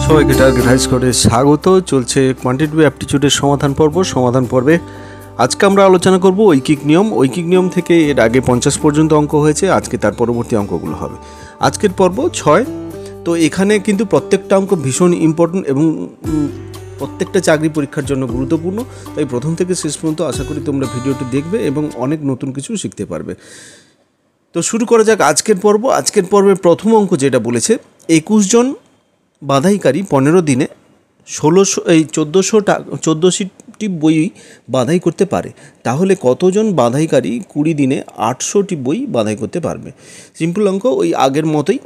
সবাইকে target high স্কোরে স্বাগত। চলছে কোয়ান্টিটিভ অ্যাপটিটিউডের সমাধান পর্বে। আজকে আমরা আলোচনা করব ঐকিক নিয়ম থেকে এর আগে 50 পর্যন্ত অঙ্ক হয়েছে, আজকে তার পরবর্তী অঙ্কগুলো হবে। আজকের পর্ব 6। তো এখানে কিন্তু প্রত্যেকটা অঙ্ক ভীষণ ইম্পর্টেন্ট এবং প্রত্যেকটা চাকরি পরীক্ষার জন্য গুরুত্বপূর্ণ। তাই প্রথম থেকে শেষ পর্যন্ত আশা করি তোমরা ভিডিওটি দেখবে এবং অনেক নতুন কিছু শিখতে পারবে। তো শুরু করা যাক আজকের পর্বের প্রথম অঙ্ক যেটা বলেছে 21 জন বাধাইকারী 15 দিনে 1400টি বই বাধাই করতে পারে, তাহলে কতজন বাধাইকারী 20 দিনে 800টি বই বাধাই করতে পারবে। সিম্পল অঙ্ক, ওই আগের মতোই।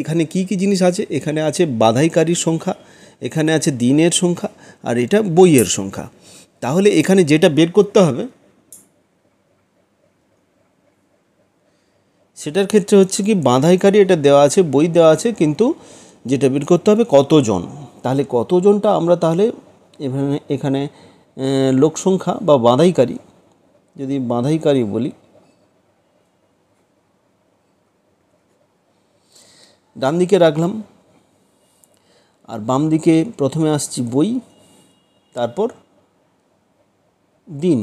এখানে কি কি জিনিস আছে? এখানে আছে বাধাইকারীর সংখ্যা, এখানে আছে দিনের সংখ্যা, আর এটা বইয়ের সংখ্যা। তাহলে এখানে যেটা বের করতে হবে সেটার ক্ষেত্রে হচ্ছে কি, বাধাইকারী এটা দেওয়া আছে, বই দেওয়া আছে, কিন্তু যেটা বের করতে হবে কতজন। তাহলে কতজনটা আমরা তাহলে এখানে লোক সংখ্যা বা বাধাইকারী, যদি বাধাইকারী বলি, ডান দিকে রাখলাম, আর বাম দিকে প্রথমে আসছি বই, তারপর দিন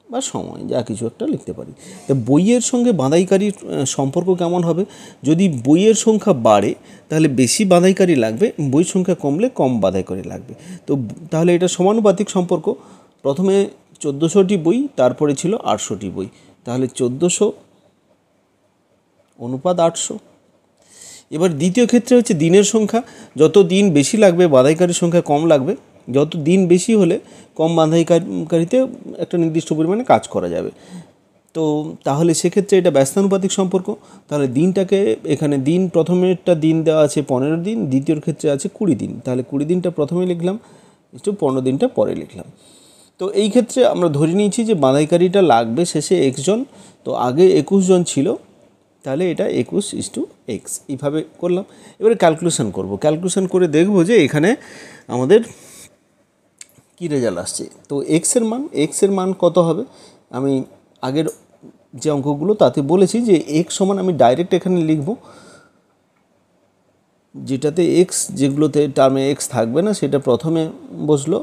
বা সময়, যা কিছু একটা লিখতে পারি। তো বইয়ের সঙ্গে বাধাইকারীর সম্পর্ক কেমন হবে? যদি বইয়ের সংখ্যা বাড়ে তাহলে বেশি বাধাইকারী লাগবে, বইয়ের সংখ্যা কমলে কম বাধাইকারী লাগবে। তো তাহলে এটা সমানুপাতিক সম্পর্ক। প্রথমে 1400টি বই, তারপরে ছিল 800টি বই, তাহলে 1400 অনুপাত 800। এবার দ্বিতীয় ক্ষেত্রে হচ্ছে দিনের সংখ্যা। যত দিন বেশি লাগবে বাধাইকারীর সংখ্যা কম লাগবে, যত দিন বেশি হলে কম বাধাইকারীতে একটা নির্দিষ্ট পরিমাণে কাজ করা যাবে। তো তাহলে সেক্ষেত্রে এটা ব্যস্তানুপাতিক সম্পর্ক। তাহলে দিনটাকে এখানে দিন, প্রথমেরটা দিন দেওয়া আছে 15 দিন, দ্বিতীয়র ক্ষেত্রে আছে 20 দিন, তাহলে 20 দিনটা প্রথমে লিখলাম, 15 দিনটা পরে লিখলাম। তো এই ক্ষেত্রে আমরা ধরে নিয়েছি যে বাধাইকারীটা লাগবে শেষে x জন, তো আগে 21 জন ছিল, তাহলে এটা 21:x এইভাবে করলাম। এবারে ক্যালকুলেশন করে দেখব যে এখানে আমাদের কী রেজাল্ট আসছে। তো এক্সের মান কত হবে? আমি আগের যে অঙ্কগুলো তাতে বলেছি যে x সমান, আমি ডাইরেক্ট এখানে লিখব, যেটাতে x, যেগুলোতে টার্মে x থাকবে না সেটা প্রথমে বসলো,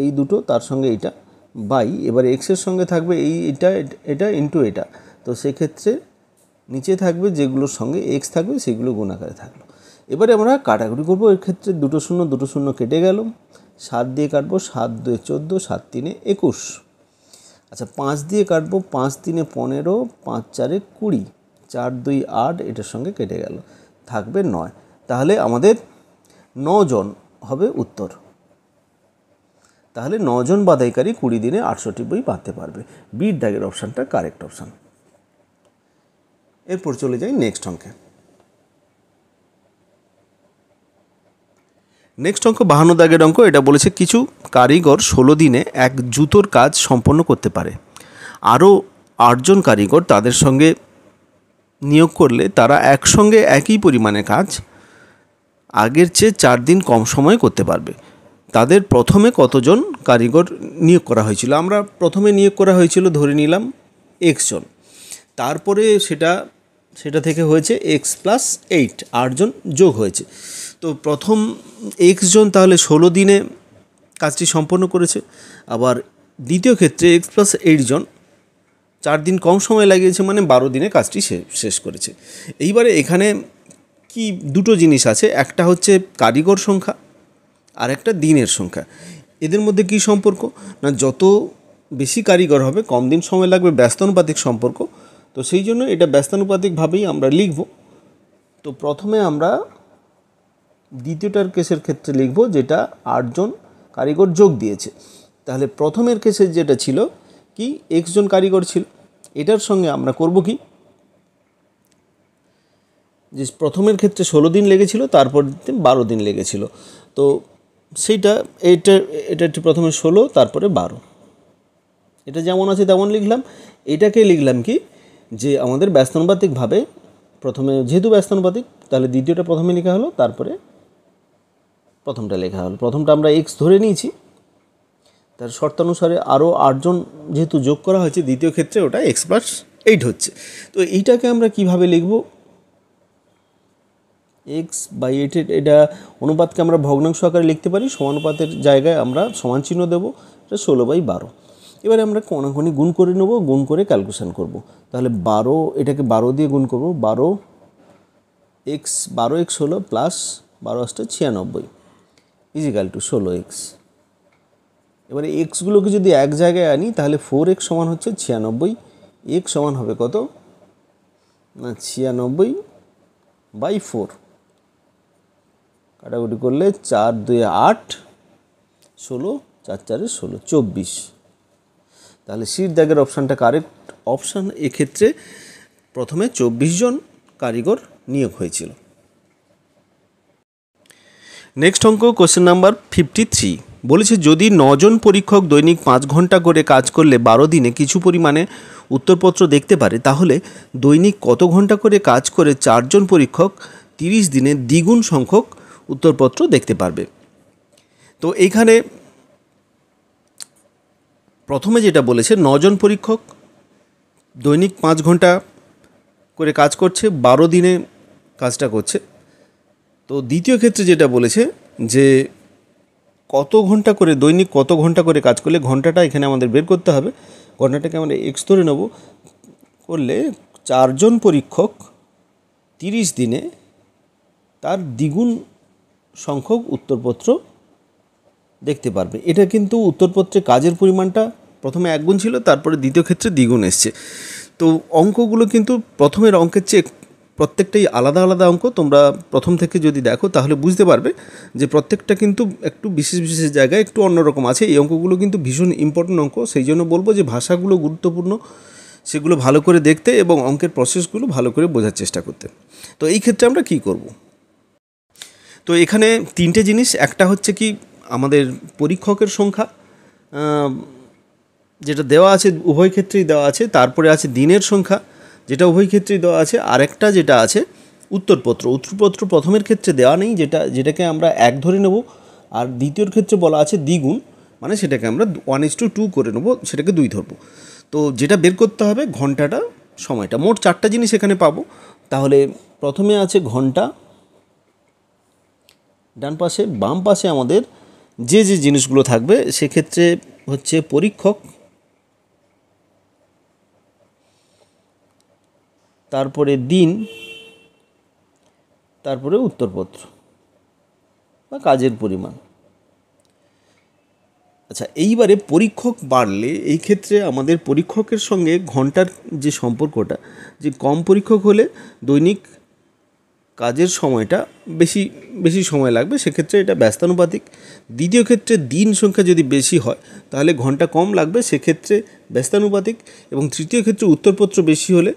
এই দুটো, তার সঙ্গে এইটা বাই, এবার এক্সের সঙ্গে থাকবে এটা ইন্টু এটা, তো সেক্ষেত্রে নিচে থাকবে যেগুলোর সঙ্গে x থাকবে সেগুলো গুণাকারে থাকলো। এবারে আমরা কাটাকুটি করবো। এর ক্ষেত্রে দুটো শূন্য কেটে গেল, 7 দিয়ে কাটবো, 7 2 14, 7 3 21। আচ্ছা, 5 দিয়ে কাটবো, 5 3 15, 5 4 20, 4 2 8, এটার সঙ্গে কেটে গেল, থাকবে 9। তাহলে আমাদের 9 জন হবে উত্তর। তাহলে 9 জন বাধাইকারী 20 দিনে 800টি বই বাঁধতে পারবে। বির দাগের অপশানটা কারেক্ট অপশান। এরপর চলে যাই নেক্সট অঙ্কে। নেক্সট অঙ্ক 52 দাগের অঙ্ক। এটা বলেছে কিছু কারিগর 16 দিনে এক জুতোর কাজ সম্পন্ন করতে পারে, আরও 8 জন কারিগর তাদের সঙ্গে নিয়োগ করলে তারা একসঙ্গে একই পরিমাণে কাজ আগের চেয়ে 4 দিন কম সময়ে করতে পারবে। তাদের প্রথমে কতজন কারিগর নিয়োগ করা হয়েছিল? আমরা প্রথমে নিয়োগ করা হয়েছিল ধরে নিলাম x জন, তারপরে সেটা থেকে হয়েছে x+8, 8 জন যোগ হয়েছে। তো প্রথম x জন তাহলে 16 দিনে কাজটি সম্পন্ন করেছে, আবার দ্বিতীয় ক্ষেত্রে x+8 জন 4 দিন কম সময় লাগিয়েছে, মানে 12 দিনে কাজটি শেষ করেছে। এইবারে এখানে কি দুটো জিনিস আছে, একটা হচ্ছে কারিগর সংখ্যা আর একটা দিনের সংখ্যা। এদের মধ্যে কি সম্পর্ক না, যত বেশি কারিগর হবে কম দিন সময় লাগবে, ব্যস্তানুপাতিক সম্পর্ক। তো সেই জন্য এটা ব্যস্তানুপাতিকভাবেই আমরা লিখব। তো প্রথমে আমরা দ্বিতীয়টার কেসের ক্ষেত্রে লিখব যেটা 8 জন কারিগর যোগ দিয়েছে। তাহলে প্রথমের কেসে যেটা ছিল কি, x জন কারিগর ছিল, এটার সঙ্গে আমরা করব কি, যে প্রথমের ক্ষেত্রে 16 দিন লেগেছিল, তারপর 12 দিন লেগেছিল, তো এটা প্রথমে 16, তারপরে 12, এটা যেমন আছে তেমন লিখলাম। এটাকে লিখলাম কি, যে আমাদের ব্যস্তানুপাতিকভাবে প্রথমে, যেহেতু ব্যস্তানুপাতিক, তাহলে দ্বিতীয়টা প্রথমে লেখা হলো, তারপরে প্রথমটা লেখা হলো। প্রথমটা আমরা x ধরে নিয়েছি, তার শর্তানুসারে আরও 8 জন যেহেতু যোগ করা হয়েছে, দ্বিতীয় ক্ষেত্রে ওটা x+8 হচ্ছে। তো এইটাকে আমরা কিভাবে লিখব, এক্স বাই এইট, এটা অনুপাতকে আমরা ভগ্নাংশ আকারে লিখতে পারি, সমানুপাতের জায়গায় আমরা সমান চিহ্ন দেবো, এটা 16/12। এবারে আমরা কোনাকুনি গুণ করে নেব, গুণ করে ক্যালকুলেশন করব। তাহলে 12, এটাকে 12 দিয়ে গুণ করব, 12x হলো প্লাস 12×8 = 96 ইজিক্যাল টু 16x। এবারে এক্সগুলোকে যদি এক জায়গায় আনি তাহলে 4x সমান হচ্ছে 96, x সমান হবে কত না 96/4, কাটাকুটি করলে 4 2 8, 16, 4 4 16, 24। তাহলে সির দাগের অপশানটা কারেক্ট অপশান। এক্ষেত্রে প্রথমে 24 জন কারিগর নিয়োগ হয়েছিল। নেক্সট অঙ্ক কোশ্চেন নাম্বার 53 বলেছে যদি 9 জন পরীক্ষক দৈনিক 5 ঘন্টা করে কাজ করলে 12 দিনে কিছু পরিমাণে উত্তরপত্র দেখতে পারে, তাহলে দৈনিক কত ঘন্টা করে কাজ করে 4 জন পরীক্ষক 30 দিনে দ্বিগুণ সংখ্যক উত্তরপত্র দেখতে পারবে। তো এইখানে প্রথমে যেটা বলেছে 9 জন পরীক্ষক দৈনিক 5 ঘন্টা করে কাজ করছে, 12 দিনে কাজটা করছে। তো দ্বিতীয় ক্ষেত্রে যেটা বলেছে যে কত ঘন্টা করে, দৈনিক কত ঘন্টা করে কাজ করলে, ঘন্টাটা এখানে আমাদের বের করতে হবে, ঘন্টাটাকে আমরা এক্স ধরে নেব, করলে 4 জন পরীক্ষক 30 দিনে তার দ্বিগুণ সংখ্যক উত্তরপত্র দেখতে পারবে। এটা কিন্তু উত্তরপত্রে কাজের পরিমাণটা প্রথমে 1 গুণ ছিল, তারপরে দ্বিতীয় ক্ষেত্রে দ্বিগুণ এসছে। তো অঙ্কগুলো কিন্তু প্রথমের অঙ্কের চেয়ে প্রত্যেকটাই আলাদা আলাদা অঙ্ক। তোমরা প্রথম থেকে যদি দেখো তাহলে বুঝতে পারবে যে প্রত্যেকটা কিন্তু একটু বিশেষ বিশেষ জায়গায় একটু অন্যরকম আছে। এই অঙ্কগুলো কিন্তু ভীষণ ইম্পর্টেন্ট অঙ্ক, সেই জন্য বলবো যে ভাষাগুলো গুরুত্বপূর্ণ, সেগুলো ভালো করে দেখতে এবং অঙ্কের প্রসেসগুলো ভালো করে বোঝার চেষ্টা করতে। তো এই ক্ষেত্রে আমরা কি করব? তো এখানে 3টে জিনিস, একটা হচ্ছে কি আমাদের পরীক্ষকের সংখ্যা যেটা দেওয়া আছে, উভয় ক্ষেত্রেই দেওয়া আছে, তারপরে আছে দিনের সংখ্যা যেটা উভয় ক্ষেত্রেই দেওয়া আছে, আরেকটা যেটা আছে উত্তরপত্র। উত্তরপত্র প্রথমের ক্ষেত্রে দেওয়া নেই, যেটাকে আমরা 1 ধরে নেব, আর দ্বিতীয়র ক্ষেত্রে বলা আছে দ্বিগুণ, মানে সেটাকে আমরা 1:2 করে নেব, সেটাকে 2 ধরবো। তো যেটা বের করতে হবে ঘন্টাটা, সময়টা, মোট 4টা জিনিস এখানে পাবো। তাহলে প্রথমে আছে ঘন্টা ডান পাশে, বাম পাশে আমাদের যে যে জিনিসগুলো থাকবে সেক্ষেত্রে হচ্ছে পরীক্ষক, তারপরে দিন, তারপরে উত্তরপত্র বা কাজের পরিমাণ। আচ্ছা, এইবারে পরীক্ষক বাড়লে এই ক্ষেত্রে আমাদের পরীক্ষকের সঙ্গে ঘন্টার যে সম্পর্কটা, যে কম পরীক্ষক হলে দৈনিক কাজের সময়টা বেশি সময় লাগবে, সেক্ষেত্রে এটা ব্যস্তানুপাতিক। দ্বিতীয় ক্ষেত্রে দিন সংখ্যা যদি বেশি হয় তাহলে ঘন্টা কম লাগবে, সেক্ষেত্রে ব্যস্তানুপাতিক। এবং তৃতীয় ক্ষেত্রে উত্তরপত্র বেশি হলে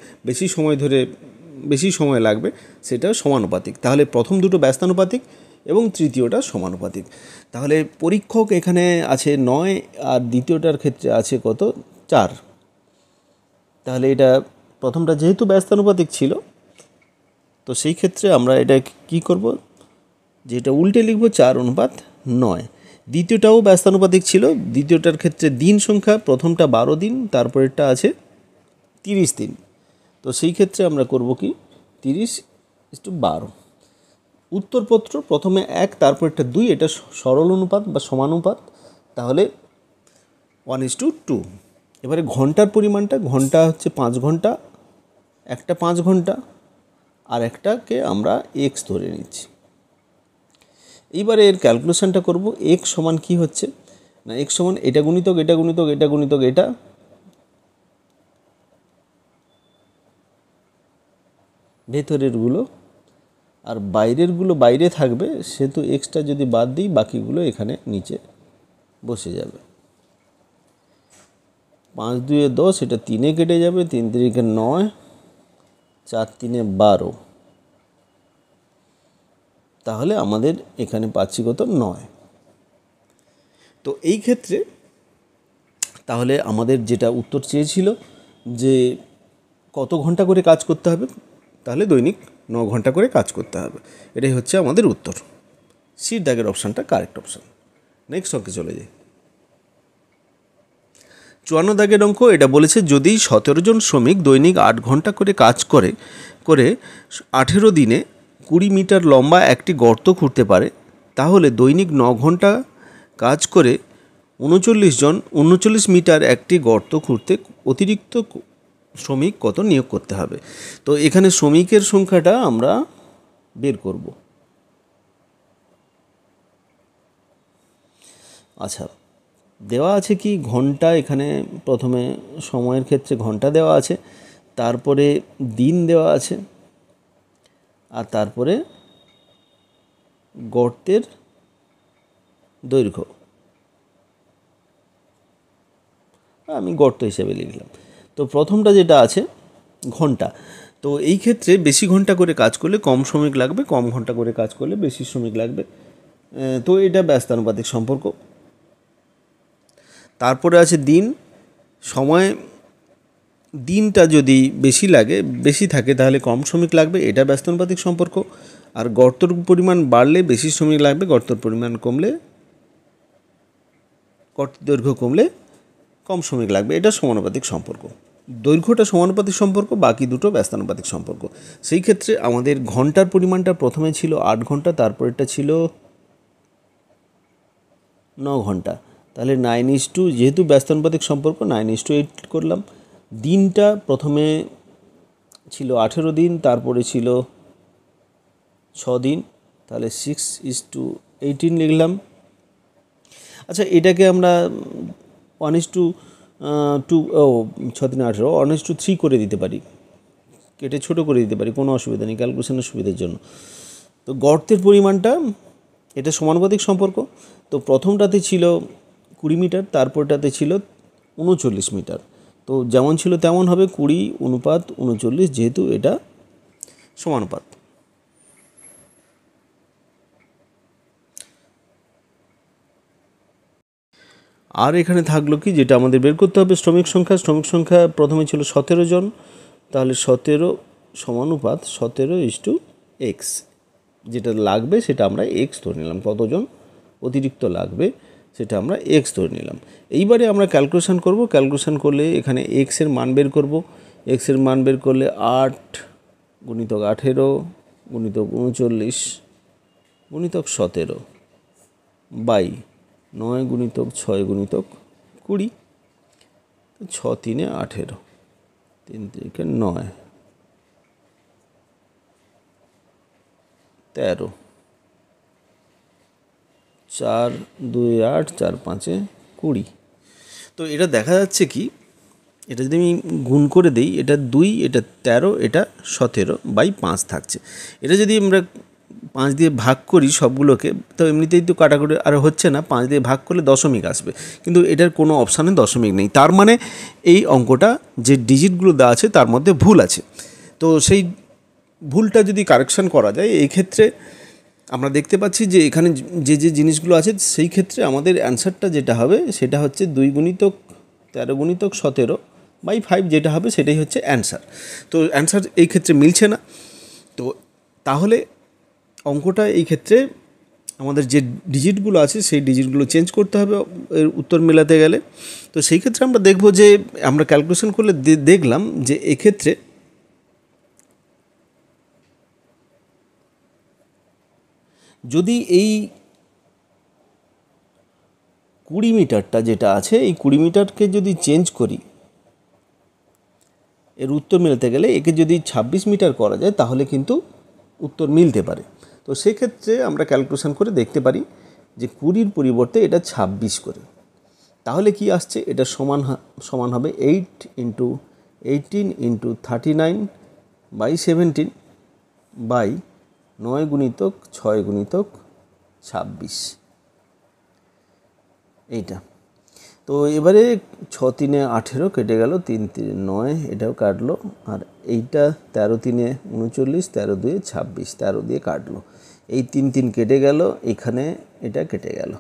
বেশি সময় লাগবে, সেটা সমানুপাতিক। তাহলে প্রথম দুটো ব্যস্তানুপাতিক এবং তৃতীয়টা সমানুপাতিক। তাহলে পরীক্ষক এখানে আছে 9 আর দ্বিতীয়টার ক্ষেত্রে আছে কত 4। তাহলে এটা প্রথমটা যেহেতু ব্যস্তানুপাতিক ছিল, তো সেই ক্ষেত্রে আমরা এটা কি করব, যেটা উল্টে লিখব 4:9। দ্বিতীয়টাও ব্যস্তানুপাতিক ছিল, দ্বিতীয়টার ক্ষেত্রে দিন সংখ্যা, প্রথমটা 12 দিন, তারপরেরটা আছে 30 দিন। তো সেই ক্ষেত্রে আমরা করব কি 30:12। উত্তরপত্র প্রথমে 1, তারপরেরটা 2, এটা সরল অনুপাত বা সমানুপাত, তাহলে 1:2। এবারে ঘন্টার পরিমাণটা, ঘন্টা হচ্ছে 5 ঘন্টা, একটা 5 ঘন্টা আর একটাকে আমরা এক্স ধরে নিচ্ছি। এইবারে এর ক্যালকুলেশনটা করব। এক্স সমান কি হচ্ছে না, এক্স সমান এটা গুণিতক এটা গুণিতক এটা গুণিতক এটা, ভেতরেরগুলো, আর বাইরেরগুলো বাইরে থাকবে, সেহেতু এক্সটা যদি বাদ দিই বাকিগুলো এখানে নিচে বসে যাবে। 5 2 10, এটা 3 কেটে যাবে, 3 3 9, 4 3 12। তাহলে আমাদের এখানে পাচ্ছি কত 9। তো এই ক্ষেত্রে তাহলে আমাদের যেটা উত্তর চেয়েছিল যে কত ঘন্টা করে কাজ করতে হবে, তাহলে দৈনিক 9 ঘন্টা করে কাজ করতে হবে। এটাই হচ্ছে আমাদের উত্তর। সির দাগের অপশানটা কারেক্ট অপশান। নেক্সট অঙ্কে চলে যাই। 54 দাগের অঙ্ক, এটা বলেছে যদি 17 জন শ্রমিক দৈনিক 8 ঘন্টা করে কাজ করে 18 দিনে 20 মিটার লম্বা একটি গর্ত খুঁড়তে পারে, তাহলে দৈনিক 9 ঘন্টা কাজ করে 39 মিটার একটি গর্ত খুঁড়তে অতিরিক্ত শ্রমিক কত নিয়োগ করতে হবে। তো এখানে শ্রমিকের সংখ্যাটা আমরা বের করব। আচ্ছা, দেওয়া আছে কি ঘন্টা, এখানে প্রথমে সময়ের ক্ষেত্রে ঘন্টা দেওয়া আছে, তারপরে দিন দেওয়া আছে, আর তারপরে গর্তের দৈর্ঘ্য আমি গর্ত হিসেবে লিখলাম। তো প্রথমটা যেটা আছে ঘন্টা, তো এই ক্ষেত্রে বেশি ঘন্টা করে কাজ করলে কম শ্রমিক লাগবে, কম ঘন্টা করে কাজ করলে বেশি শ্রমিক লাগবে। তো এটা ব্যস্তানুপাতিক সম্পর্ক। তারপরে আছে দিন, সময় দিনটা যদি বেশি থাকে তাহলে কম শ্রমিক লাগবে, এটা ব্যস্তানুপাতিক সম্পর্ক। আর গর্তর পরিমাণ বাড়লে বেশি শ্রমিক লাগবে, গর্তের পরিমাণ কমলে, গর্তের দৈর্ঘ্য কমলে কম শ্রমিক লাগবে, এটা সমানুপাতিক সম্পর্ক। দৈর্ঘ্যটা সমানুপাতিক সম্পর্ক, বাকি দুটো ব্যস্তানুপাতিক সম্পর্ক। সেই ক্ষেত্রে আমাদের ঘন্টার পরিমাণটা প্রথমে ছিল 8 ঘন্টা, তারপরেরটা ছিল 9 ঘন্টা, তাহলে 9:2, যেহেতু ব্যস্তানুপাতিক সম্পর্ক 9:8 করলাম। দিনটা প্রথমে ছিল 18 দিন, তারপরে ছিল 6 দিন, তাহলে 6:18 লিখলাম। আচ্ছা, এটাকে আমরা 1:2 6 দিন 18, 1:3 করে দিতে পারি, কেটে ছোটো করে দিতে পারি, কোনো অসুবিধা নেই ক্যালকুলেশনের সুবিধার জন্য। তো গর্তের পরিমাণটা এটা সমানুপাতিক সম্পর্ক। তো প্রথমটাতে ছিল 20 মিটার, তারপরটাতে ছিল 39 মিটার। তো যেমন ছিল তেমন হবে, 20:39, যেহেতু এটা সমানুপাত। আর এখানে থাকলো কি, যেটা আমাদের বের করতে হবে শ্রমিক সংখ্যা প্রথমে ছিল 17 জন, তাহলে 17 সমানুপাত 17:x, যেটা লাগবে সেটা আমরা x ধরে নিলাম, কতজন অতিরিক্ত লাগবে সেটা আমরা x ধরে নিলাম। এইবারে আমরা ক্যালকুলেশন করব, ক্যালকুলেশন করলে এখানে x এর মান বের করব। x এর মান বের করলে 8 গুণিতক 18 গুণিতক 39 গুণিতক 17 বাই 9 গুণিতক 6 গুণিতক 20, 6 3 18, 3 3 9, 13, 4 2 8, 4 5 20। তো এটা দেখা যাচ্ছে কি, এটা যদি আমি গুণ করে দিই, এটা 2, এটা 13, এটা 17/5 থাকছে। এটা যদি আমরা 5 দিয়ে ভাগ করি সবগুলোকে, তো এমনিতেই তো কাটাকুটি আর হচ্ছে না, 5 দিয়ে ভাগ করলে দশমিক আসবে, কিন্তু এটার কোনো অপশানে দশমিক নেই। তার মানে এই অঙ্কটা যে ডিজিটগুলো দেওয়া আছে তার মধ্যে ভুল আছে। তো সেই ভুলটা যদি কারেকশান করা যায়, এই ক্ষেত্রে আমরা দেখতে পাচ্ছি যে এখানে যে জিনিসগুলো আছে সেই ক্ষেত্রে আমাদের অ্যান্সারটা যেটা হবে সেটা হচ্ছে 2 গুণিতক 13 গুণিতক 17/5, যেটা হবে সেটাই হচ্ছে অ্যান্সার। তো অ্যান্সার এই ক্ষেত্রে মিলছে না। তো তাহলে অঙ্কটা এই ক্ষেত্রে আমাদের যে ডিজিটগুলো আছে সেই ডিজিটগুলো চেঞ্জ করতে হবে এর উত্তর মেলাতে গেলে। তো সেই ক্ষেত্রে আমরা দেখব যে আমরা ক্যালকুলেশন করলে দেখলাম যে এক্ষেত্রে যদি এই 20 মিটারটা যেটা আছে, এই 20 মিটারকে যদি চেঞ্জ করি এর উত্তর মেলাতে গেলে, একে যদি 26 মিটার করা যায় তাহলে কিন্তু উত্তর মিলতে পারে। তো সেক্ষেত্রে আমরা ক্যালকুলেশন করে দেখতে পারি যে 20-র পরিবর্তে এটা 26 করে, তাহলে কি আসছে, এটা সমান হবে 8 × 18 × 39/17 বাই 9 গুণিতক 6 গুণিতক 26, এইটা। তো এবারে 6 3 18 কেটে গেল, 3 3 9, এটাও কাটলো, আর এইটা 13 3 39, 13 2 26, 13 দিয়ে কাটলো, এই 3 3 কেটে গেল, এখানে এটা কেটে গেল,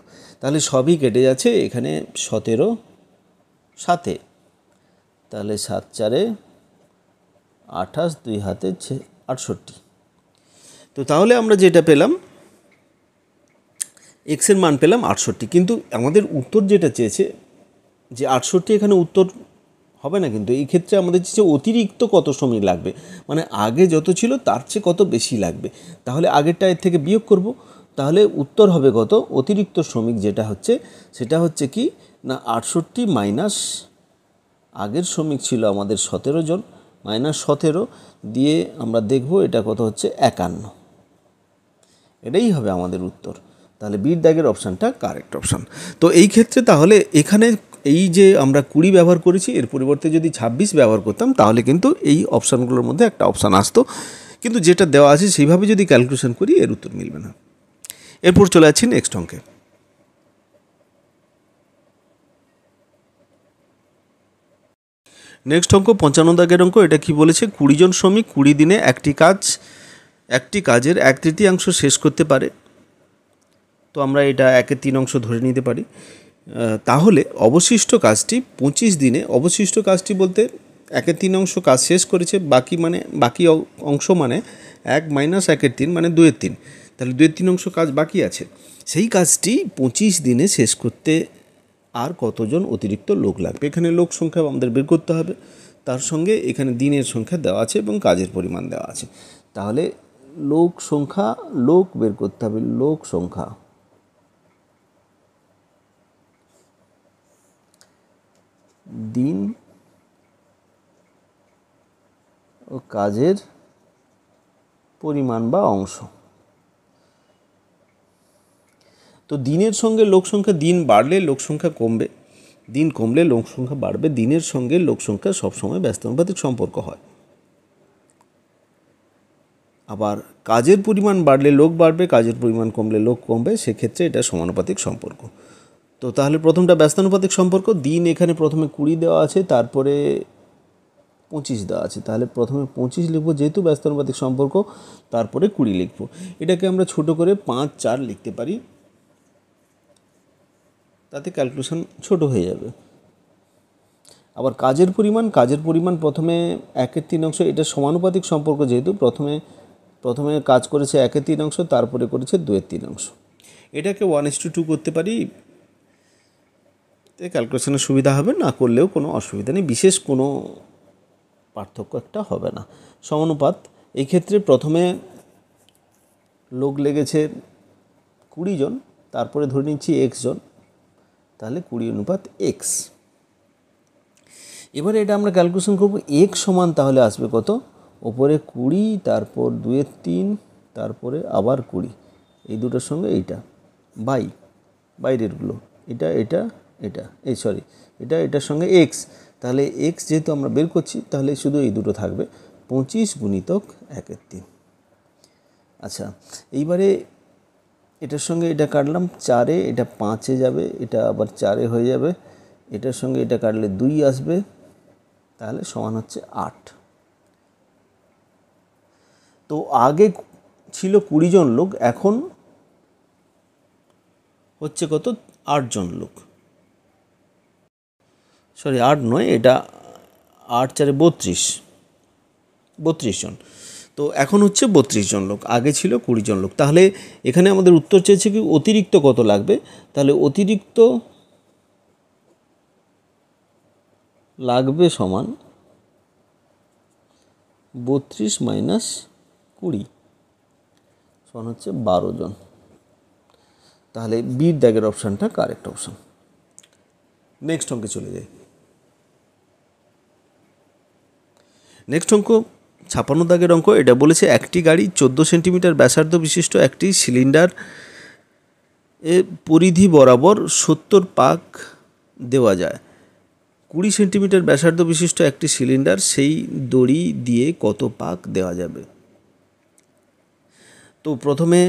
তাহলে সবই কেটে যাচ্ছে। এখানে 17 7, তাহলে 7 4 28, 2 হাতে 68। তো তাহলে আমরা যেটা পেলাম, এক্সের মান পেলাম 68, কিন্তু আমাদের উত্তর যেটা চেয়েছে যে 68 এখানে উত্তর হবে না, কিন্তু এই ক্ষেত্রে আমাদের যে অতিরিক্ত কত শ্রমিক লাগবে, মানে আগে যত ছিল তার চেয়ে কত বেশি লাগবে, তাহলে আগেরটা এর থেকে বিয়োগ করব, তাহলে উত্তর হবে কত, অতিরিক্ত শ্রমিক যেটা হচ্ছে সেটা হচ্ছে কি না 68 মাইনাস আগের শ্রমিক ছিল আমাদের 17 জন, -17 দিয়ে আমরা দেখব এটা কত হচ্ছে 51, এটাই হবে আমাদের উত্তর। তাহলে বির দাগের অপশানটা কারেক্ট অপশান। তো এই ক্ষেত্রে তাহলে এখানে এই যে আমরা 20 ব্যবহার করেছি এর পরিবর্তে যদি 26 ব্যবহার করতাম তাহলে কিন্তু এই অপশানগুলোর মধ্যে একটা অপশান আসতো, কিন্তু যেটা দেওয়া আছে সেইভাবে যদি ক্যালকুলেশন করি এর উত্তর মিলবে না। এরপর চলে যাচ্ছি নেক্সট অঙ্কে। নেক্সট অঙ্ক 55 দাগের অঙ্ক। এটা কি বলেছে, 20 জন শ্রমিক 20 দিনে একটি কাজের 1/3 শেষ করতে পারে। তো আমরা এটা 1/3 ধরে নিতে পারি। তাহলে অবশিষ্ট কাজটি 25 দিনে, অবশিষ্ট কাজটি বলতে 1/3 কাজ শেষ করেছে, বাকি অংশ মানে 1 মাইনাস 1/3 মানে 2/3, তাহলে 2/3 কাজ বাকি আছে। সেই কাজটি 25 দিনে শেষ করতে আর কতজন অতিরিক্ত লোক লাগবে, এখানে লোক সংখ্যা আমাদের বের করতে হবে, তার সঙ্গে এখানে দিনের সংখ্যা দেওয়া আছে এবং কাজের পরিমাণ দেওয়া আছে। তাহলে লোক বের করতে হবে, লোক সংখ্যা দিন ও কাজের পরিমাণ বা অংশ। তো দিনের সঙ্গে লোক সংখ্যা, দিন বাড়লে লোক সংখ্যা কমবে, দিন কমলে লোক সংখ্যা বাড়বে, দিনের সঙ্গে লোক সংখ্যা সবসময় ব্যস্তানুপাতিক সম্পর্ক হয়। আবার কাজের পরিমাণ বাড়লে লোক বাড়বে, কাজের পরিমাণ কমলে লোক কমবে, সেক্ষেত্রে এটা সমানুপাতিক সম্পর্ক। তো তাহলে প্রথমটা ব্যস্তানুপাতিক সম্পর্ক, দিন এখানে প্রথমে 20 দেওয়া আছে, তারপরে 25 দেওয়া আছে, তাহলে প্রথমে 25 লিখব যেহেতু ব্যস্তানুপাতিক সম্পর্ক, তারপরে 20 লিখব। এটাকে আমরা ছোট করে 5-4 লিখতে পারি, তাতে ক্যালকুলেশন ছোট হয়ে যাবে। আবার কাজের পরিমাণ প্রথমে 1/3, এটা সমানুপাতিক সম্পর্ক যেহেতু প্রথমে কাজ করেছে 1/3, তারপরে করেছে 2/3, এটাকে 1:2 করতে পারি, ক্যালকুলেশনের সুবিধা হবে, না করলেও কোনো অসুবিধা নেই, বিশেষ কোনো পার্থক্য একটা হবে না। সমানুপাত এই ক্ষেত্রে প্রথমে লোক লেগেছে 20 জন, তারপরে ধরে নিচ্ছি x জন, তাহলে 20:x। এবারে এটা আমরা ক্যালকুলেশন করব, x সমান তাহলে আসবে কত, ওপরে 20, তারপর 2/3, তারপরে আবার 20, এই দুটোর সঙ্গে এইটা বাইরেরগুলো, এটা এটার সঙ্গে x, তাহলে x যেহেতু আমরা বের করছি তাহলে শুধু এই দুটো থাকবে, 25 গুণিতক 1/3। আচ্ছা, এইবারে এটার সঙ্গে এটা কাটলাম 4-এ, এটা 5-এ যাবে, এটা আবার 4-এ হয়ে যাবে, এটার সঙ্গে এটা কাটলে 2 আসবে, তাহলে সমান হচ্ছে 8। তো আগে ছিল 20 জন লোক, এখন হচ্ছে কত, 8 জন লোক, 8 নয়, এটা 8-4-এ 32 জন, তো এখন হচ্ছে 32 জন লোক, আগে ছিল 20 জন লোক। তাহলে এখানে আমাদের উত্তর চেয়েছে কি অতিরিক্ত কত লাগবে, তাহলে অতিরিক্ত লাগবে সমান 32 মাইনাস 20 সমান হচ্ছে 12 জন। তাহলে বির দাগের অপশানটা কারেক্ট অপশান। নেক্সট অঙ্কে চলে যাই। নেক্সট অঙ্ক 56 দাগের অঙ্ক। এটা বলেছে একটি গাড়ি 14 সেন্টিমিটার ব্যাসার্ধ বিশিষ্ট একটি সিলিন্ডার পরিধি বরাবর 70 পাক দেওয়া যায়। 20 সেন্টিমিটার ব্যাসার্ধ বিশিষ্ট একটি সিলিন্ডার, সেই দড়ি দিয়ে কত পাক দেওয়া যাবে। তো প্রথমে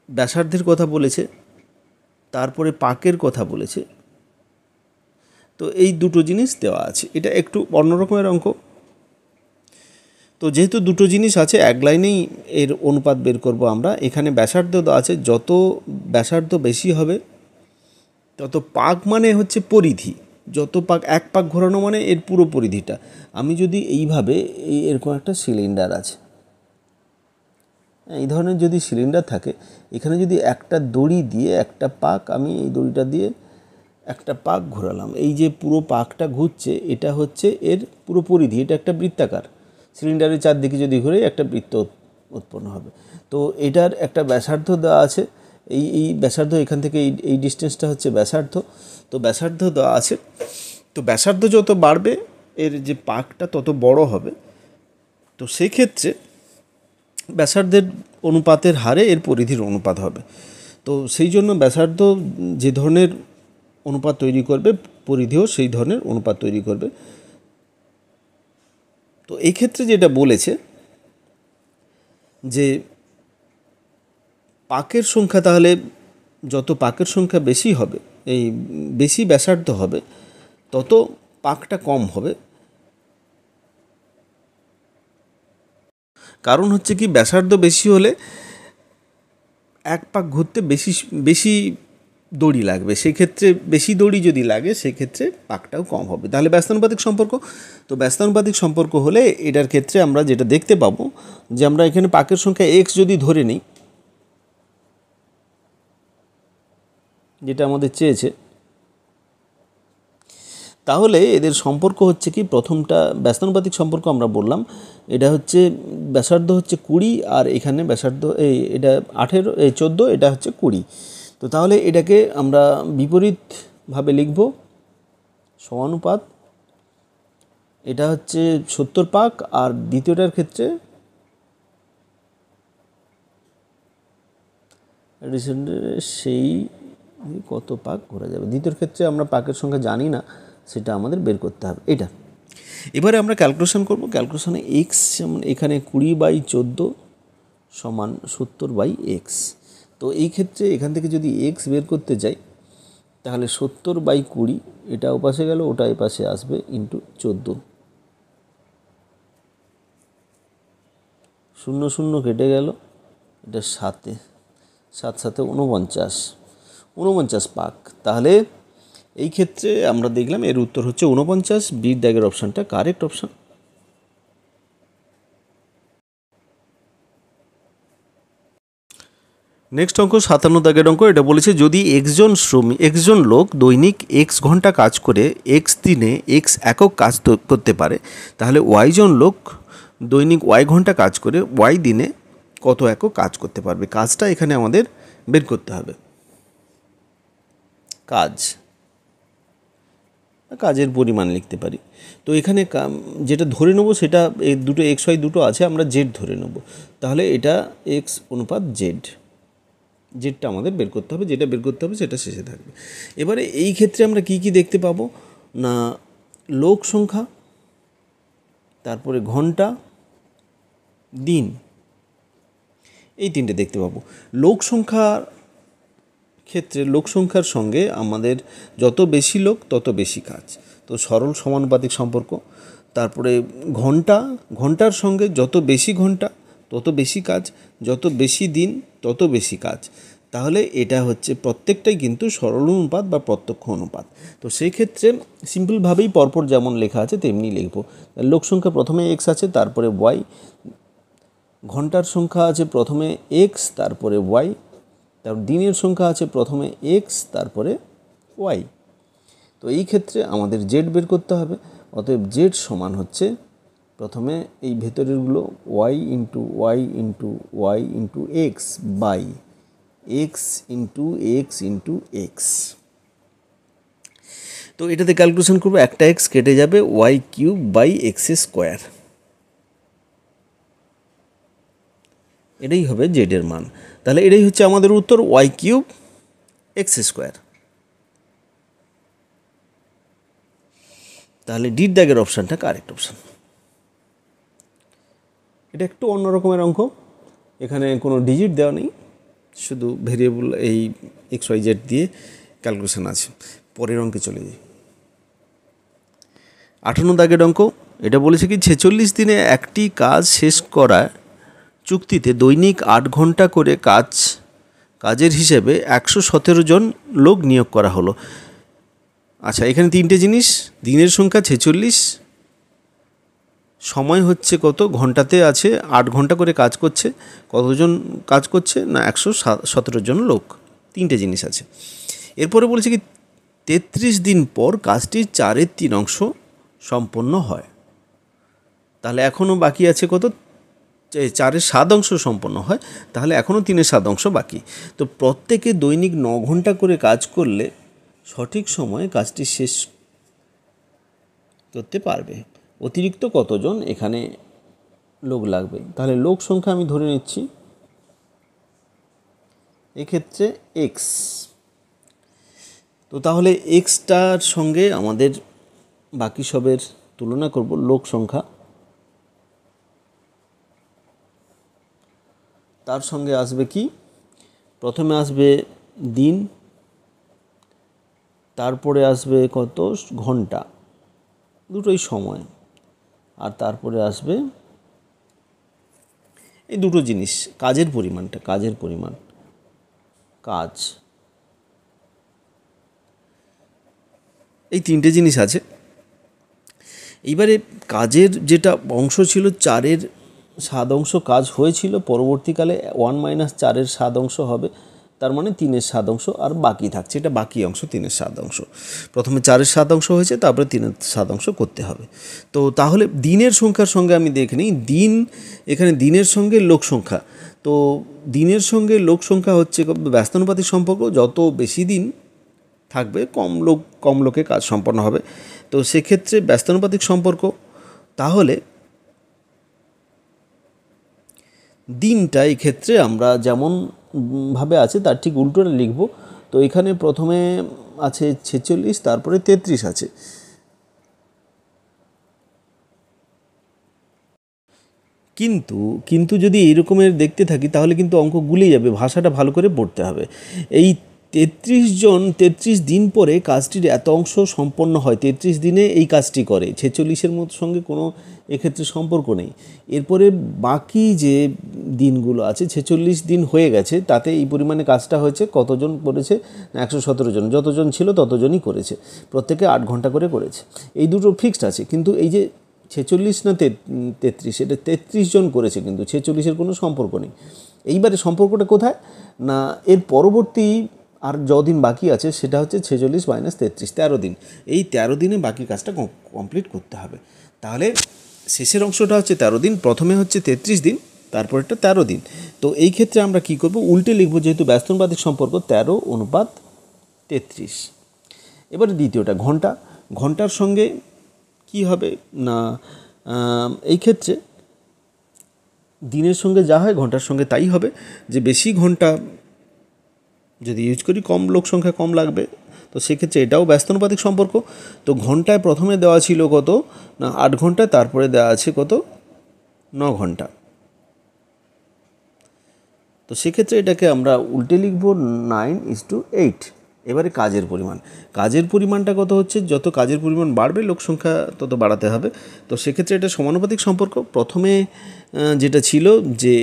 ব্যাসার্ধের কথা বলেছে, তারপরে পাকের কথা বলেছে, তো এই দুটো জিনিস দেওয়া আছে, এটা একটু অন্যরকমের অঙ্ক। তো যেহেতু দুটো জিনিস আছে এক লাইনেই এর অনুপাত বের করব আমরা। এখানে ব্যাসার্ধ দেওয়া আছে, যত ব্যাসার্ধ বেশি হবে তত পাক মানে হচ্ছে পরিধি, যত পাক, এক পাক ঘোরানো মানে এর পুরো পরিধিটা। আমি যদি এইভাবে এরকম একটা সিলিন্ডার আছে, এই ধরনের যদি সিলিন্ডার থাকে, এখানে যদি একটা দড়ি দিয়ে একটা পাক আমি এই দড়িটা দিয়ে একটা পাক ঘোরালাম, এই যে পুরো পাকটা ঘুরছে এটা হচ্ছে এর পুরো পরিধি, এটা একটা বৃত্তাকার সিলিন্ডারের চারদিকে যদি ঘুরে একটা বৃত্ত উৎপন্ন হবে। তো এটার একটা ব্যাসার্ধ দেওয়া আছে, এই ব্যাসার্ধ এখান থেকে এই ডিস্টেন্সটা হচ্ছে ব্যাসার্ধ। তো ব্যাসার্ধ দেওয়া আছে, তো ব্যাসার্ধ যত বাড়বে এর যে পাকটা তত বড় হবে। তো সেই ক্ষেত্রে ব্যাসার্ধের অনুপাতের হারে এর পরিধির অনুপাত হবে। তো সেই জন্য ব্যাসার্ধ যে ধরনের অনুপাত তৈরি করবে, পরিধিও সেই ধরনের অনুপাত তৈরি করবে। তো এই ক্ষেত্রে যেটা বলেছে যে পাকের সংখ্যা, তাহলে যত পাকের সংখ্যা বেশি হবে, এই বেশি ব্যাসার্ধ হবে, তত পাকটা কম হবে। কারণ হচ্ছে কি, ব্যাসার্ধ বেশি হলে এক পাক ঘুরতে বেশি দড়ি লাগবে, সেক্ষেত্রে বেশি দড়ি যদি লাগে সেক্ষেত্রে পাকটাও কম হবে। তাহলে ব্যস্তানুপাতিক সম্পর্ক, তো ব্যস্তানুপাতিক সম্পর্ক হলে এটার ক্ষেত্রে আমরা যেটা দেখতে পাবো যে আমরা এখানে পাকের সংখ্যা এক্স যদি ধরে নিই, যেটা আমাদের চেয়েছে, তাহলে এদের সম্পর্ক হচ্ছে কি, প্রথমটা ব্যস্তানুপাতিক সম্পর্ক আমরা বললাম, এটা হচ্ছে ব্যাসার্ধ হচ্ছে 20 আর এখানে ব্যাসার্ধ এটা 14, এটা হচ্ছে 20। তো তাহলে এটাকে আমরা বিপরীতভাবে লিখব, সমানুপাত, এটা হচ্ছে 70 পাক, আর দ্বিতীয়টার ক্ষেত্রে সেই কত পাক ঘোরা যাবে, দ্বিতীয় ক্ষেত্রে আমরা পাকের সংখ্যা জানি না, সেটা আমাদের বের করতে হবে এটা। এবারে আমরা ক্যালকুলেশন করব। ক্যালকুলেশনে এক্স যেমন এখানে 20/14 সমান 70/x। তো এই ক্ষেত্রে এখান থেকে যদি এক্স বের করতে যাই, তাহলে 70/20, এটা ওপাশে গেল, ওটা এপাশে আসবে, ইন্টু 14, 0 0 কেটে গেল, এটা 7 7 49 পাক। তাহলে এই ক্ষেত্রে আমরা দেখলাম এর উত্তর হচ্ছে 49। বির দাগের অপশানটা কারেক্ট অপশান। নেক্সট অঙ্ক 57 দাগের অঙ্ক। এটা বলেছে যদি একজন লোক দৈনিক x ঘন্টা কাজ করে x দিনে x একক কাজ করতে পারে, তাহলে y জন লোক দৈনিক y ঘন্টা কাজ করে y দিনে কত একক কাজ করতে পারবে। কাজটা এখানে আমাদের বের করতে হবে। কাজের পরিমাণ লিখতে পারি। তো এখানে যেটা ধরে নেব সেটা এই দুটো এক্স ওয়াই দুটো আছে, আমরা জেড ধরে নেব। তাহলে এটা এক্স অনুপাত জেডটা আমাদের বের করতে হবে, যেটা বের করতে হবে সেটা শেষে থাকবে। এবারে এই ক্ষেত্রে আমরা কি কি দেখতে পাবো না, লোক সংখ্যা, তারপরে ঘন্টা, দিন, এই তিনটে দেখতে পাবো। লোক সংখ্যার ক্ষেত্রে লোক সংখ্যার সঙ্গে আমাদের যত বেশি লোক তত বেশি কাজ, তো সরল সমানুপাতিক সম্পর্ক। তারপরে ঘন্টার সঙ্গে যত বেশি ঘন্টা তত বেশি কাজ, যত বেশি দিন তত বেশি কাজ। তাহলে এটা হচ্ছে প্রত্যেকটাই কিন্তু সরল অনুপাত বা প্রত্যক্ষ অনুপাত। তো সেই ক্ষেত্রে সিম্পলভাবেই পরপর যেমন লেখা আছে তেমনি লিখব। লোক সংখ্যা প্রথমে এক্স আছে, তারপরে ওয়াই। ঘন্টার সংখ্যা আছে প্রথমে এক্স, তারপরে ওয়াই। তারপর দিনের সংখ্যা আছে প্রথমে এক্স, তারপরে ওয়াই। তো এই ক্ষেত্রে আমাদের জেড বের করতে হবে। অতএব জেড সমান হচ্ছে প্রথমে এই ভেতরেরগুলো Y into Y into Y into X by X into X into X. তো এটাতে ক্যালকুলেশন করবো, একটা এক্স কেটে যাবে, Y cube by X square, এটাই হবে জেডের মান। তাহলে এটাই হচ্ছে আমাদের উত্তর, ওয়াই কিউব এক্স স্কোয়ার। তাহলে ডির দাগের অপশানটা কারেক্ট অপশান। এটা একটু অন্য রকমের অঙ্ক, এখানে কোনো ডিজিট দেওয়া নেই, শুধু ভেরিয়েবল এই এক্স ওয়াই জেড দিয়ে ক্যালকুলেশন আছে। পরের অঙ্কে চলে যাই। 58 দাগের অঙ্ক। এটা বলেছে কি 46 দিনে একটি কাজ শেষ করা চুক্তিতে দৈনিক 8 ঘন্টা করে কাজের হিসেবে 117 জন লোক নিয়োগ করা হলো। আচ্ছা, এখানে তিনটে জিনিস, দিনের সংখ্যা 46, সময় হচ্ছে কত, ঘন্টাতে আছে 8 ঘন্টা করে কাজ করছে, কতজন কাজ করছে না 117 জন লোক, তিনটে জিনিস আছে। এরপরে বলেছে কি 33 দিন পর কাজটির 4/3 সম্পন্ন হয়। তাহলে এখনও বাকি আছে কত? 4/7 সম্পন্ন হয়, তাহলে এখনও 3/7 বাকি। তো প্রত্যেকে দৈনিক 9 ঘন্টা করে কাজ করলে সঠিক সময়ে কাজটি শেষ করতে পারবে। অতিরিক্ত কতজন এখানে লোক লাগবে? তাহলে লোক সংখ্যা আমি ধরে নিচ্ছি, এক্ষেত্রে এক্স। তো তাহলে এক্সটার সঙ্গে আমাদের বাকি সবের তুলনা করব। লোক সংখ্যা, তার সঙ্গে আসবে কি? প্রথমে আসবে দিন, তারপরে আসবে কত? ঘন্টা, দুটোই সময়, আর তারপরে আসবে এই দুটো জিনিস, কাজের পরিমাণটা, কাজের পরিমাণ, কাজ, এই তিনটে জিনিস আছে। এইবারে কাজের যেটা অংশ ছিল 4/7 কাজ হয়েছিল, পরবর্তীকালে 1 - 4/7 হবে, তার মানে 3/7 আর বাকি থাকছে, এটা বাকি অংশ 3/7। প্রথমে 4/7 হয়েছে, তারপরে 3/7 করতে হবে। তো তাহলে দিনের সংখ্যার সঙ্গে আমি দেখে নিই, দিন, এখানে দিনের সঙ্গে লোক সংখ্যা। তো দিনের সঙ্গে লোক সংখ্যা হচ্ছে ব্যস্তানুপাতিক সম্পর্ক, যত বেশি দিন থাকবে কম লোকে কাজ সম্পন্ন হবে। তো সেক্ষেত্রে ব্যস্তানুপাতিক সম্পর্ক, তাহলে দিনটা এই ক্ষেত্রে আমরা যেমন ভাবে আছে তার ঠিক উল্টোটা লিখব। তো এখানে প্রথমে আছে 46, তারপরে 33 আছে। কিন্তু যদি এইরকমের দেখতে থাকি তাহলে কিন্তু অঙ্ক গুলিয়ে যাবে, ভাষাটা ভালো করে পড়তে হবে। এই 33 দিন পরে কাজটির এত অংশ সম্পন্ন হয়, 33 দিনে এই কাজটি করে, 46-এর সঙ্গে কোনো এক্ষেত্রে সম্পর্ক নেই। এরপরে বাকি যে দিনগুলো আছে, 46 দিন হয়ে গেছে, তাতে এই পরিমাণে কাজটা হয়েছে, কতজন করেছে? 117 জন, যতজন ছিল ততজনই করেছে, প্রত্যেকে 8 ঘন্টা করে করেছে। এই দুটো ফিক্সড আছে, কিন্তু এই যে 46 না 33, এটা 33 জন করেছে, কিন্তু 46-এর কোনো সম্পর্ক নেই। এইবারে সম্পর্কটা কোথায়? না, এর পরবর্তী আর যদিন বাকি আছে সেটা হচ্ছে 46 - 33, 13 দিন। এই 13 দিনে বাকি কাজটা কমপ্লিট করতে হবে। তাহলে শেষের অংশটা হচ্ছে 13 দিন, প্রথমে হচ্ছে 33 দিন, তারপরেরটা 13 দিন। তো এই ক্ষেত্রে আমরা কি করব? উল্টে লিখব, যেহেতু ব্যস্তানুপাতিক সম্পর্ক 13:33। এবারে দ্বিতীয়টা ঘন্টা, ঘন্টার সঙ্গে কি হবে না, এই ক্ষেত্রে দিনের সঙ্গে যা হয় ঘন্টার সঙ্গে তাই হবে, যে বেশি ঘন্টা যদি ইউজ করি কম লোক সংখ্যা কম লাগবে। তো সেক্ষেত্রে এটাও ব্যস্তানুপাতিক সম্পর্ক। তো ঘন্টায় প্রথমে দেওয়া ছিল কত না 8 ঘন্টা, তারপরে দেওয়া আছে কত? 9 ঘন্টা। তো সেক্ষেত্রে এটাকে আমরা উল্টে লিখব 9:8। এবারে কাজের পরিমাণ, কাজের পরিমাণটা কত হচ্ছে? যত কাজের পরিমাণ বাড়বে লোক সংখ্যা তত বাড়াতে হবে। তো সেক্ষেত্রে এটা সমানুপাতিক সম্পর্ক। প্রথমে যেটা ছিল যে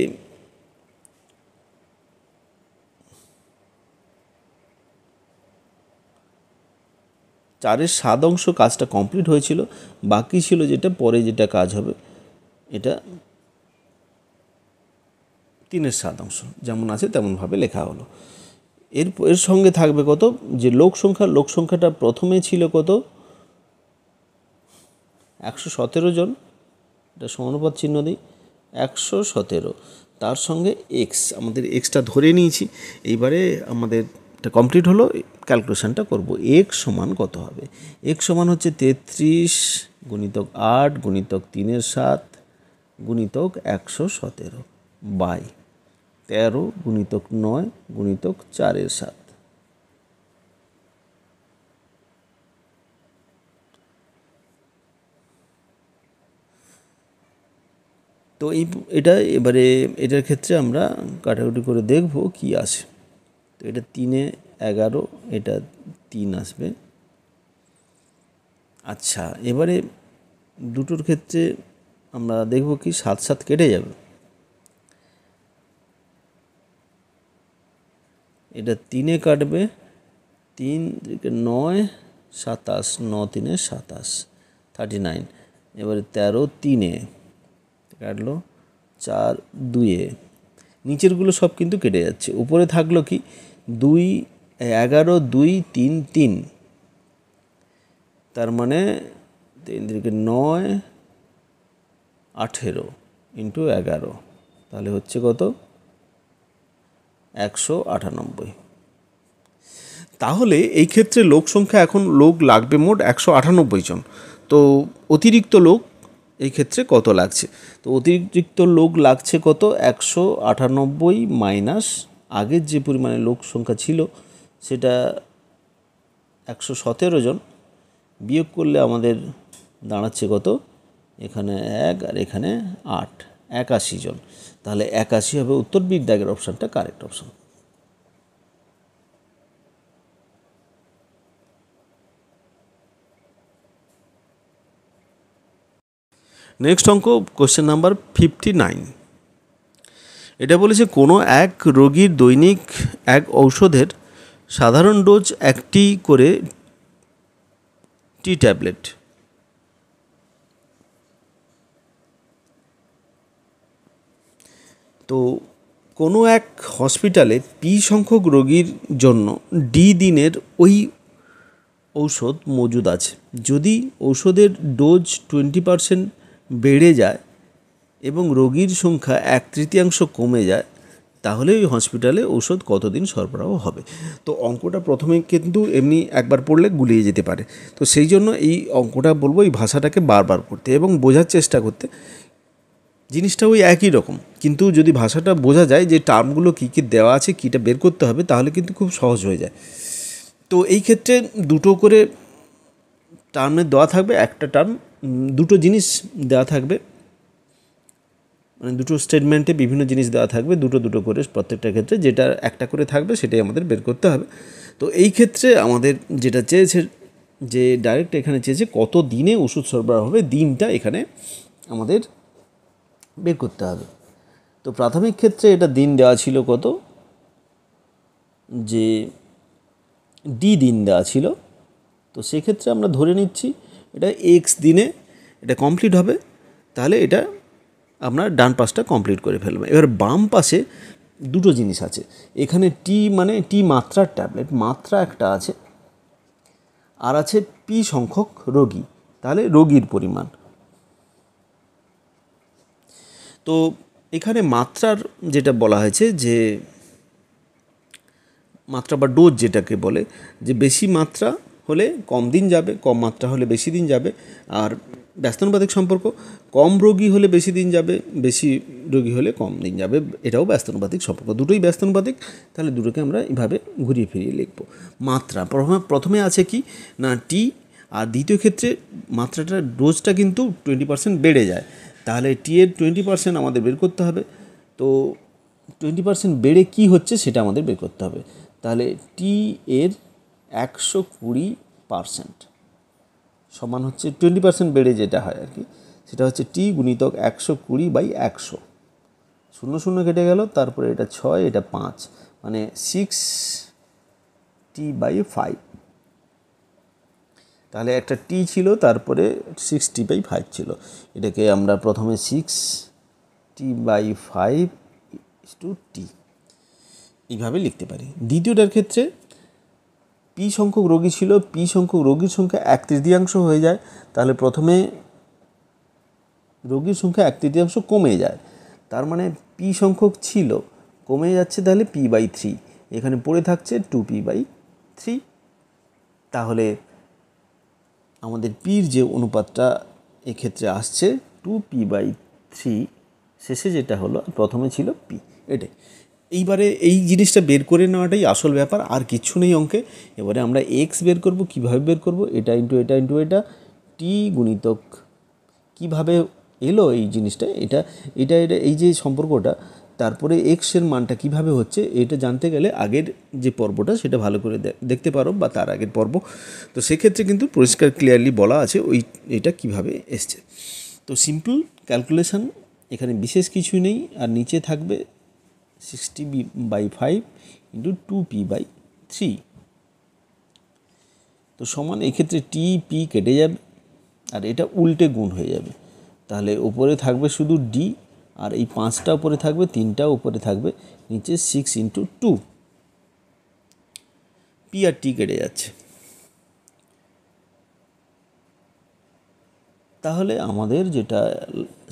4/7 কাজটা কমপ্লিট হয়েছিল, বাকি ছিল যেটা পরে যেটা কাজ হবে, এটা 3/7, যেমন আছে তেমনভাবে লেখা হলো। এর সঙ্গে থাকবে কত? যে লোক সংখ্যা, লোক সংখ্যাটা প্রথমে ছিল কত? 117 জন, এটা সমানুপাত চিহ্ন দিই, 117, তার সঙ্গে এক্স, আমাদের এক্সটা ধরে নিয়েছি। এইবারে আমাদের এটা কমপ্লিট হলো, ক্যালকুলেশনটা করব। এক্স সমান কত হবে? এক্স সমান হচ্ছে 33 গুণিতক 8 গুণিতক 3/7 গুণিতক 117 বাই 13 গুণিতক 9 গুণিতক 4/7। তো এবারে এটার ক্ষেত্রে আমরা কাটাকুটি করে দেখব কি আসে। তো এটা 3-11, এটা 3 আসবে। আচ্ছা, এবারে দুটোর ক্ষেত্রে আমরা দেখব কি 7 কেটে যাবে, এটা 3 কাটবে, 3 9 27, 9 3 27, 39। এবারে 13 3 কাটলো, 4 2, নিচেরগুলো সব কিন্তু কেটে যাচ্ছে, উপরে থাকলো কি 2 11 2 3 3, তার মানে 3×9 18 ইন্টু 11, তাহলে হচ্ছে কত 198। তাহলে এই ক্ষেত্রে লোক সংখ্যা এখন লোক লাগবে মোট 198 জন। তো অতিরিক্ত লোক এই ক্ষেত্রে কত লাগছে? তো অতিরিক্ত লোক লাগছে কত 198 মাইনাস আগের যে পরিমাণে লোক সংখ্যা ছিল সেটা 117 জন, বিয়োগ করলে আমাদের দাঁড়াচ্ছে কত, এখানে 1 আর এখানে 8, 81 জন। তাহলে 81 হবে উত্তর, বি দাগের অপশানটা কারেক্ট অপশান। নেক্সট অঙ্ক, কোশ্চেন নাম্বার 59। এটা বলেছে কোনো এক রোগীর দৈনিক এক ঔষধের সাধারণ ডোজ 1টি করে টি ট্যাবলেট। তো কোনো এক হসপিটালে পি সংখ্যক রোগীর জন্য ডি দিনের ওই ঔষধ মজুদ আছে। যদি ঔষধের ডোজ 20% বেড়ে যায় এবং রোগীর সংখ্যা 1/3 কমে যায়, তাহলে ওই হসপিটালে ঔষধ কতদিন সরবরাহ হবে? তো অঙ্কটা প্রথমে কিন্তু এমনি একবার পড়লে গুলিয়ে যেতে পারে, তো সেই জন্য এই অঙ্কটা বলবো এই ভাষাটাকে বারবার পড়তে এবং বোঝার চেষ্টা করতে। জিনিসটা ওই একই রকম, কিন্তু যদি ভাষাটা বোঝা যায় যে টার্মগুলো কী কী দেওয়া আছে, কীটা বের করতে হবে, তাহলে কিন্তু খুব সহজ হয়ে যায়। তো এই ক্ষেত্রে দুটো করে টার্মের দেওয়া থাকবে, একটা টার্ম দুটো জিনিস দেওয়া থাকবে, মানে দুটো স্টেটমেন্টে বিভিন্ন জিনিস দেওয়া থাকবে, দুটো দুটো করে প্রত্যেকটা ক্ষেত্রে, যেটা একটা করে থাকবে সেটাই আমাদের বের করতে হবে। তো এই ক্ষেত্রে আমাদের যেটা চেয়েছে, যে ডাইরেক্ট এখানে চেয়েছে কত দিনে ওষুধ সরবরাহ হবে, দিনটা এখানে আমাদের বের করতে হবে। তো প্রাথমিক ক্ষেত্রে এটা দিন দেওয়া ছিল কত, যে ডি দিন দেওয়া ছিল। তো সেক্ষেত্রে আমরা ধরে নিচ্ছি এটা এক্স দিনে এটা কমপ্লিট হবে, তাহলে এটা আমরা ডান পাশটা কমপ্লিট করে ফেলবো। এবার বাম পাশে দুটো জিনিস আছে, এখানে টি মানে টি মাত্রার ট্যাবলেট, মাত্রা একটা আছে, আর আছে পি সংখ্যক রোগী, তাহলে রোগীর পরিমাণ। তো এখানে মাত্রার যেটা বলা হয়েছে, যে মাত্রা বা ডোজ যেটাকে বলে, যে বেশি মাত্রা হলে কম দিন যাবে, কম মাত্রা হলে বেশি দিন যাবে। আর ব্যস্তানুপাতিক সম্পর্ক, কম রোগী হলে বেশি দিন যাবে, বেশি রোগী হলে কম দিন যাবে, এটাও ব্যস্তানুপাতিক সম্পর্ক, দুটোই ব্যস্তানুপাতিক। তাহলে দুটোকে আমরা এইভাবে ঘুরিয়ে ফিরিয়ে লিখব। মাত্রা প্রথমে আছে কি না টি, আর দ্বিতীয় ক্ষেত্রে মাত্রাটা ডোজটা কিন্তু 20% বেড়ে যায়, তাহলে টি এর 20% আমাদের বের করতে হবে। তো 20% বেড়ে কি হচ্ছে সেটা আমাদের বের করতে হবে। তাহলে টি এর 120% সমান হচ্ছে 20% বেড়ে যেটা হয় আর কি, সেটা হচ্ছে টি গুণিতক 120/100। 0 0 কেটে গেল, তারপরে এটা 6, এটা 5, মানে 6t/5। তাহলে একটা টি ছিল, তারপরে 6t/5 ছিল, এটাকে আমরা প্রথমে 6t/5 এইভাবে লিখতে পারি। দ্বিতীয়টার ক্ষেত্রে পি সংখ্যক রোগী ছিল, পি সংখ্যক রোগীর সংখ্যা 1/3 হয়ে যায়, তাহলে প্রথমে রোগীর সংখ্যা 1/3 কমে যায়, তার মানে পি সংখ্যক ছিল কমে যাচ্ছে, তাহলে p/3, এখানে পড়ে থাকছে 2p/3। তাহলে আমাদের পির যে অনুপাতটা এক্ষেত্রে আসছে 2p/3, শেষে যেটা হলো, প্রথমে ছিল পি, এটাই। এইবারে এই জিনিসটা বের করে নেওয়াটাই আসল ব্যাপার, আর কিছু নেই অঙ্কে। এবারে আমরা এক্স বের করব, কীভাবে বের করব, এটা ইন্টু এটা ইন্টু এটা, টি গুণিতক কীভাবে এলো এই জিনিসটা, এটা এটা এটা এই যে সম্পর্কটা, তারপরে এক্সের মানটা কিভাবে হচ্ছে, এটা জানতে গেলে আগের যে পর্বটা সেটা ভালো করে দেখতে পারো, বা তার আগের পর্ব। তো সেক্ষেত্রে কিন্তু পরিষ্কার ক্লিয়ারলি বলা আছে এটা কিভাবে এসছে। তো সিম্পল ক্যালকুলেশান, এখানে বিশেষ কিছুই নেই, আর নিচে থাকবে 60/5 ইন্টু 2p/3। তো সমান, এক্ষেত্রে টি পি কেটে যাবে, আর এটা উল্টে গুণ হয়ে যাবে, তাহলে উপরে থাকবে শুধু ডি, আর এই 5টা উপরে থাকবে, 3টা উপরে থাকবে, নিচে 6 ইন্টু 2, পি আর টি কেটে যাচ্ছে। তাহলে আমাদের যেটা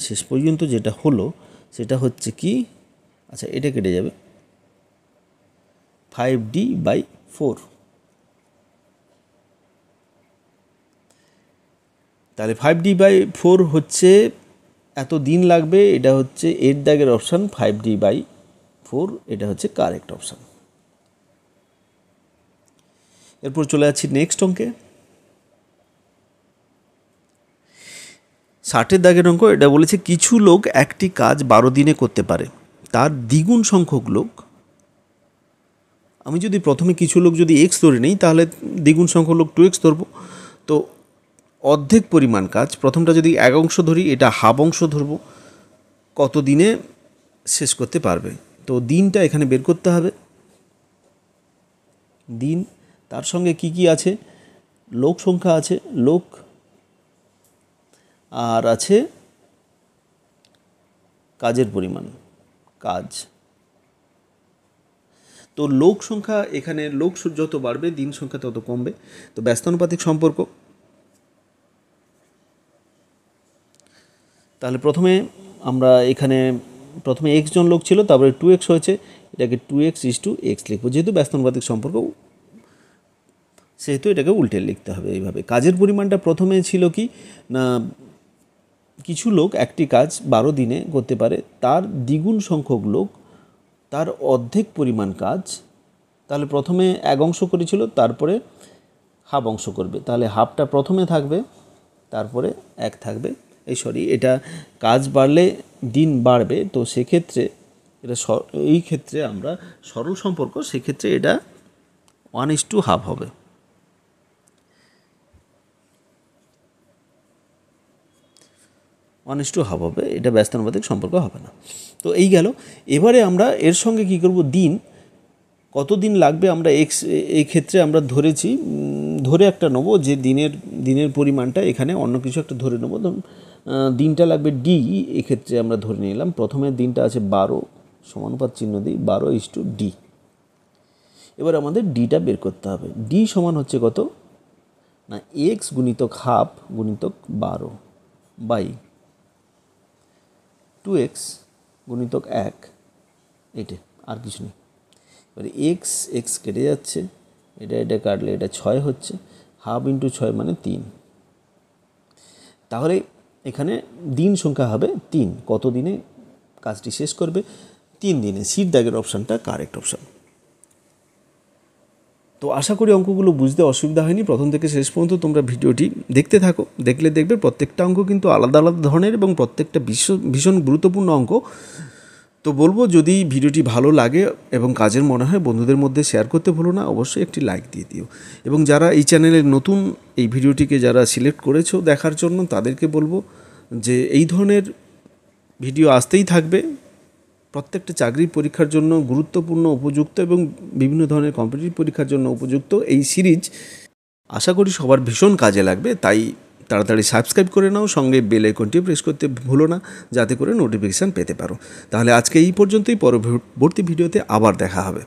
শেষ পর্যন্ত যেটা হলো সেটা হচ্ছে কি, আচ্ছা এটা কেটে যাবে 5d/4। তাহলে 5d/4 হচ্ছে এত দিন লাগবে, এটা হচ্ছে এর দাগের অপশান। 5d/4 এটা হচ্ছে কারেক্ট অপশান। এরপর চলে যাচ্ছি নেক্সট অঙ্কে। 60 দাগের অঙ্ক। এটা বলেছে কিছু লোক একটি কাজ 12 দিনে করতে পারে, তার দ্বিগুণ সংখ্যক লোক। আমি যদি প্রথমে কিছু লোক যদি এক্স ধরে নিই, তাহলে দ্বিগুণ সংখ্যক লোক 2x ধরবো। তো অর্ধেক পরিমাণ কাজ, প্রথমটা যদি 1 অংশ ধরি, এটা হাফ অংশ ধরবো, কত দিনে শেষ করতে পারবে। তো দিনটা এখানে বের করতে হবে। দিন, তার সঙ্গে কি কি আছে, লোক সংখ্যা আছে, লোক, আর আছে কাজের পরিমাণ, কাজ। তো লোক সংখ্যা, এখানে লোক যত বাড়বে দিন সংখ্যা তত কমবে। তো ব্যস্তানুপাতিক সম্পর্ক। তাহলে প্রথমে আমরা এখানে প্রথমে x জন লোক ছিল, তারপরে 2x হয়েছে, এটাকে 2x লিখবো। যেহেতু ব্যস্তানুপাতিক সম্পর্ক সেহেতু এটাকে উল্টে লিখতে হবে এইভাবে। কাজের পরিমাণটা প্রথমে ছিল কি না, কিছু লোক একটি কাজ 12 দিনে করতে পারে, তার দ্বিগুণ সংখ্যক লোক তার অর্ধেক পরিমাণ কাজ। তাহলে প্রথমে 1 অংশ করেছিল, তারপরে হাফ অংশ করবে। তাহলে হাফটা প্রথমে থাকবে, তারপরে 1 থাকবে। এটা কাজ বাড়লে দিন বাড়বে। তো সেক্ষেত্রে এটা এই ক্ষেত্রে আমরা সরল সম্পর্ক, সেক্ষেত্রে এটা 1:1/2 হবে। হবে, এটা ব্যস্তানুপাতিক সম্পর্ক হবে না। তো এই গেল। এবারে আমরা এর সঙ্গে কি করব, দিন, কত দিন লাগবে আমরা এই ক্ষেত্রে আমরা ধরে একটা নেবো যে দিনের পরিমাণটা এখানে অন্য কিছু একটা ধরে নেবো। ধরুন দিনটা লাগবে ডি, এক্ষেত্রে আমরা ধরে নিলাম প্রথমের দিনটা আছে 12, সমানুপাত চিহ্ন দিই 12:d। এবার আমাদের ডিটা বের করতে হবে। ডি সমান হচ্ছে কত না, এক্স গুণিতক হাফ গুণিতক 12/2x গুণিতক 1, এটা আর কিছু নেই। এবারে এক্স কেটে যাচ্ছে, এটা কাটলে এটা 6 হচ্ছে, হাফ ইন্টু 6 মানে 3। তাহলে এখানে দিন সংখ্যা হবে 3। কত দিনে কাজটি শেষ করবে? 3 দিনে। সির দাগের অপশানটা কারেক্ট অপশান। তো আশা করি অঙ্কগুলো বুঝতে অসুবিধা হয়নি। প্রথম থেকে শেষ পর্যন্ত তোমরা ভিডিওটি দেখতে থাকো, দেখবে প্রত্যেকটা অঙ্ক কিন্তু আলাদা আলাদা ধরনের এবং প্রত্যেকটা ভীষণ গুরুত্বপূর্ণ অঙ্ক। তো বলবো, যদি ভিডিওটি ভালো লাগে এবং কাজের মনে হয়, বন্ধুদের মধ্যে শেয়ার করতে ভুলো না, অবশ্যই একটি লাইক দিয়ে দিও। এবং যারা এই চ্যানেলে নতুন, এই ভিডিওটিকে যারা সিলেক্ট করেছো দেখার জন্য, তাদেরকে বলবো যে এই ধরনের ভিডিও আসতেই থাকবে। প্রত্যেকটা চাকরির পরীক্ষার জন্য গুরুত্বপূর্ণ, উপযুক্ত এবং বিভিন্ন ধরনের কম্পিটিটিভ পরীক্ষার জন্য উপযুক্ত এই সিরিজ আশা করি সবার ভীষণ কাজে লাগবে। তাই তাড়াতাড়ি সাবস্ক্রাইব করে নাও, সঙ্গে বেল আইকনটি প্রেস করতে ভুলো না, যাতে করে নোটিফিকেশান পেতে পারো। তাহলে আজকে এই পর্যন্তই, পরবর্তী ভিডিওতে আবার দেখা হবে।